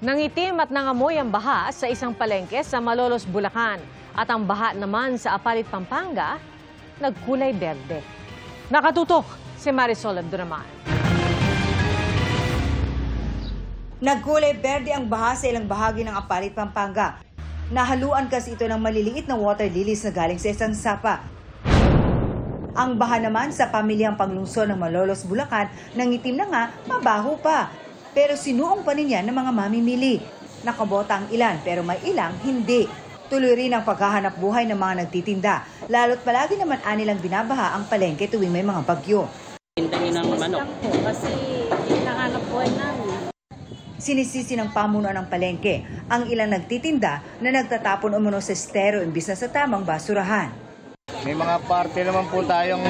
Nangitim at nangamoy ang baha sa isang palengke sa Malolos, Bulacan. At ang baha naman sa Apalit, Pampanga, nagkulay berde. Nakatutok si Marisol Abduraman. Nagkulay berde ang baha sa ilang bahagi ng Apalit, Pampanga. Nahaluan kasi ito ng maliliit na water lilies na galing sa isang sapa. Ang baha naman sa pamilyang panglungsod ng Malolos, Bulacan, nangitim na nga, mabaho pa. Pero sinuong pa rin yan ng mga mamimili. Nakabota ang ilan pero may ilang hindi. Tuloy rin ang paghahanap buhay ng mga nagtitinda. Lalo't palagi naman anilang binabaha ang palengke tuwing may mga bagyo. Hintayin ng manok. Kasi hinahanap buhay namin. Sinisisi ng pamunuan ng palengke ang ilang nagtitinda na nagtatapon umano sa estero imbis na sa tamang basurahan. May mga parte naman po tayong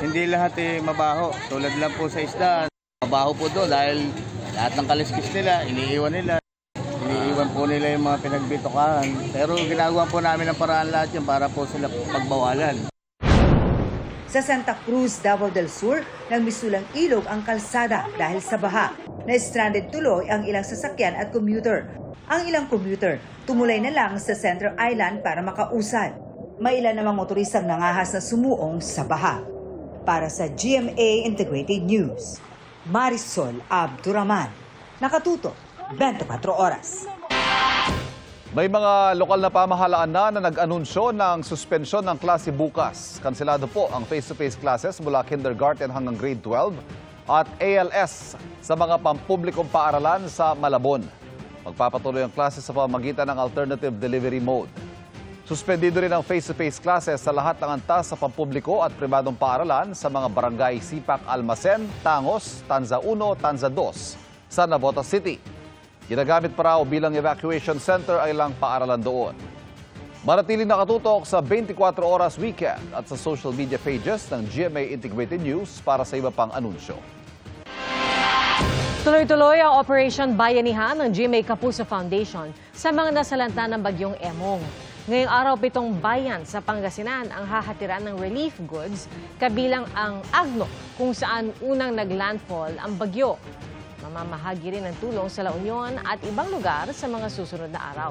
hindi lahat mabaho. Tulad lang po sa isda. Mabaho po doon dahil lahat ng kaliskis nila, iniiwan nila. Iniiwan po nila yung mga pinagbitokahan. Pero ginagawa po namin ang paraan lahat yan para po sila pagbawalan. Sa Santa Cruz, Davao del Sur, nagmisulang ilog ang kalsada dahil sa baha. Na-stranded tuloy ang ilang sasakyan at commuter. Ang ilang commuter, tumulay na lang sa Center Island para makausad. May ilan namang motoristang nangahas na sumuong sa baha. Para sa GMA Integrated News, Marisol Abduraman. Nakatuto, 24 oras. May mga lokal na pamahalaan na nag-anunsyo ng suspensyon ng klase bukas. Kanselado po ang face-to-face classes mula kindergarten hanggang grade 12 at ALS sa mga pampublikong paaralan sa Malabon. Magpapatuloy ang klase sa pamamagitan ng alternative delivery mode. Suspendido rin ang face-to-face classes sa lahat ng antas sa pampubliko at pribadong paaralan sa mga barangay Sipak, Almacen, Tangos, Tanza 1, Tanza 2 sa Navotas City. Ginagamit pa raw bilang evacuation center ay ilang paaralan doon. Manatiling nakatutok sa 24 oras weekend at sa social media pages ng GMA Integrated News para sa iba pang anunsyo. Tuloy-tuloy ang Operation Bayanihan ng GMA Kapuso Foundation sa mga nasalanta ng bagyong Emong. Ngayong araw, 7 bayan sa Pangasinan ang hahatiran ng relief goods, kabilang ang Agno, kung saan unang naglandfall ang bagyo. Mamamahagi rin ng tulong sa La Union at ibang lugar sa mga susunod na araw.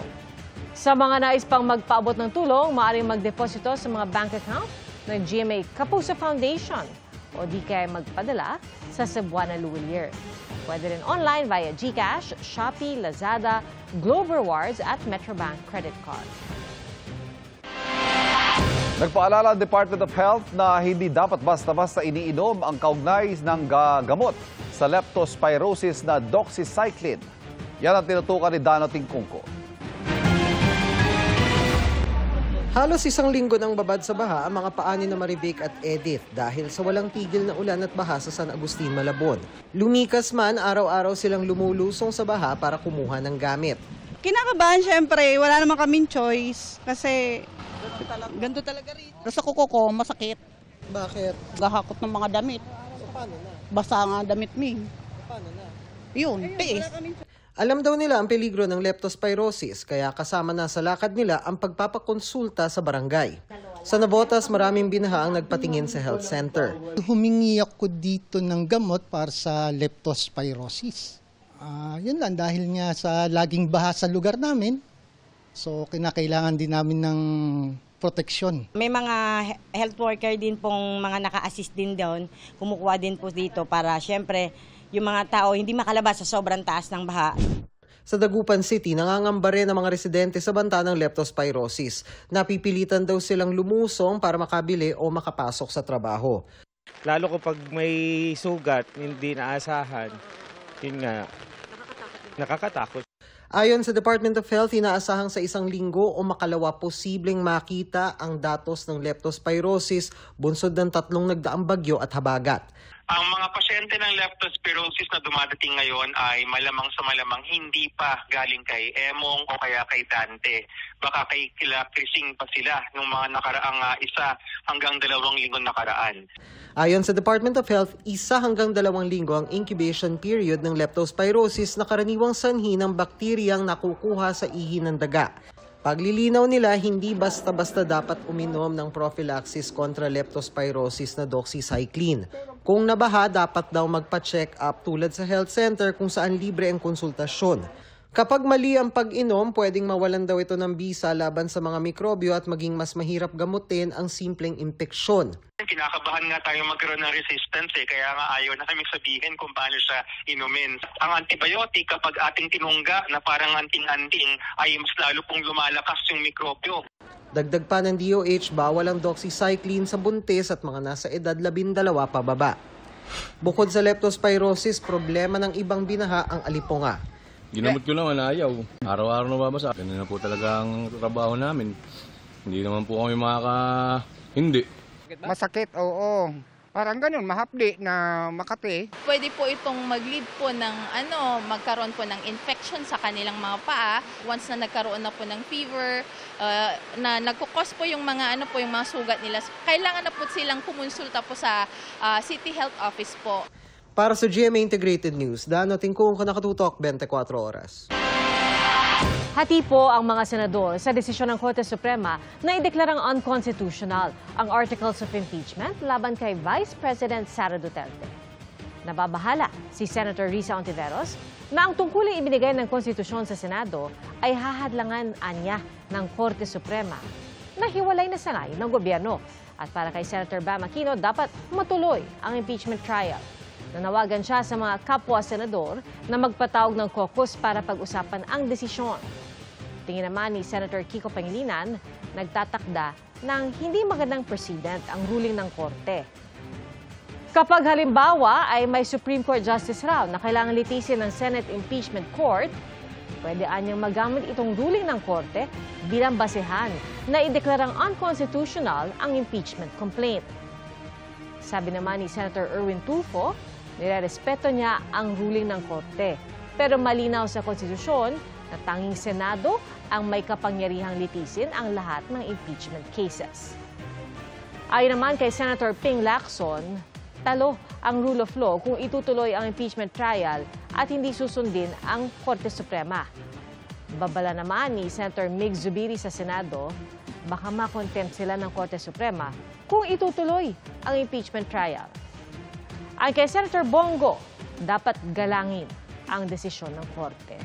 Sa mga nais pang magpaabot ng tulong, maaaring magdeposito sa mga bank account ng GMA Kapuso Foundation o di kaya magpadala sa Cebuana Luwilier. Pwede rin online via GCash, Shopee, Lazada, Globe Rewards at Metrobank credit card. Nagpaalala ang Department of Health na hindi dapat basta-basta iniinom ang kaugnay ng gamot sa leptospirosis na doxycycline. Yan ang tinutukan ni Dano Tingkungko. Halos isang linggo nang babad sa baha ang mga paani na Marivic at Edith dahil sa walang tigil na ulan at baha sa San Agustin, Malabon. Lumikas man, araw-araw silang lumulusong sa baha para kumuha ng gamit. Kinakabahan syempre, wala naman kaming choice kasi ganito talaga rin. Sa kuko ko, masakit. Bakit? Gahakot ng mga damit. So, paano na? Basa nga damit mi. Paano na? Yun, tiis. Alam daw nila ang peligro ng leptospirosis kaya kasama na sa lakad nila ang pagpapakonsulta sa barangay. Sa Navotas, maraming binaha ang nagpatingin sa health center. Humingi ako dito ng gamot para sa leptospirosis. Yun lang, dahil nga sa laging baha sa lugar namin, so kinakailangan din namin ng proteksyon. May mga health worker din pong mga naka-assist din doon, kumukuha din po dito para syempre yung mga tao hindi makalabas sa sobrang taas ng baha. Sa Dagupan City, nangangamba rin ang mga residente sa banta ng leptospirosis. Napipilitan daw silang lumusong para makabili o makapasok sa trabaho. Lalo kapag may sugat, hindi naasahan, yun nga, nakakatakot. Ayon sa Department of Health, inaasahang sa isang linggo o makalawa posibleng makita ang datos ng leptospirosis bunsod ng 3 nagdaang bagyo at habagat. Ang mga pasyente ng leptospirosis na dumadating ngayon ay malamang sa malamang hindi pa galing kay Emong o kaya kay Dante. Baka kay kila Krising pa sila nung mga nakaraang 1 hanggang 2 linggo nakaraan. Ayon sa Department of Health, 1 hanggang 2 linggo ang incubation period ng leptospirosis na karaniwang sanhi ng bakteriyang nakukuha sa ihi ng daga. Paglilinaw nila, hindi basta-basta dapat uminom ng prophylaxis kontra leptospirosis na doxycycline. Kung nabaha, dapat daw magpa-check up tulad sa health center kung saan libre ang konsultasyon. Kapag mali ang pag-inom, pwedeng mawalan daw ito ng bisa laban sa mga mikrobyo at maging mas mahirap gamutin ang simpleng impeksyon. Kinakabahan nga tayo magkaroon ng resistance kaya nga ayaw namin sabihin kung paano siya inumin. Ang antibiotic kapag ating tinungga na parang anting-anting ay mas lalo pong lumalakas yung mikrobyo. Dagdag pa ng DOH, bawal ang doxycycline sa buntis at mga nasa edad 12 pababa. Bukod sa leptospirosis, problema ng ibang binaha ang alipunga. Ginamot ko naman, ayaw. Araw-araw nababasa. Ganun na po talaga ang trabaho namin. Hindi naman po kami hindi. Masakit, oo. Parang ganun, mahapdi na Makati. Pwede po itong mag-lead po ng magkaroon po ng infection sa kanilang mga paa. Once na nagkaroon na po ng fever, na nagkukos po yung mga yung mga sugat nila. Kailangan na po silang kumonsulta po sa City Health Office po. Para sa GMA Integrated News, Dano Tingkong, Nakatutok, 24 Oras. Hati po ang mga senador sa desisyon ng Korte Suprema na ideklarang unconstitutional ang Articles of Impeachment laban kay Vice President Sara Duterte. Nababahala si Senator Risa Ontiveros na ang tungkuling ibinigay ng konstitusyon sa Senado ay hahadlangan anya ng Korte Suprema na hiwalay na sangay ng gobyerno. At para kay Senator Bam Aquino, dapat matuloy ang impeachment trial. Nanawagan siya sa mga kapwa-senador na magpatawag ng caucus para pag-usapan ang desisyon. Tingin naman ni Senator Kiko Pangilinan, nagtatakda ng hindi magandang precedent ang ruling ng Korte. Kapag halimbawa ay may Supreme Court Justice raw na kailangan litisin ng Senate Impeachment Court, pwede anyang magamit itong ruling ng Korte bilang basehan na ideklarang unconstitutional ang impeachment complaint. Sabi naman ni Senator Erwin Tulfo, nirerespeto niya ang ruling ng Korte. Pero malinaw sa konstitusyon na tanging Senado ang may kapangyarihang litisin ang lahat ng impeachment cases. Ayon naman kay Senator Ping Lacson, talo ang rule of law kung itutuloy ang impeachment trial at hindi susundin ang Korte Suprema. Babala naman ni Senator Mig Zubiri sa Senado, baka makontempt sila ng Korte Suprema kung itutuloy ang impeachment trial. Ay kay Senator Bongo, dapat galangin ang desisyon ng Korte.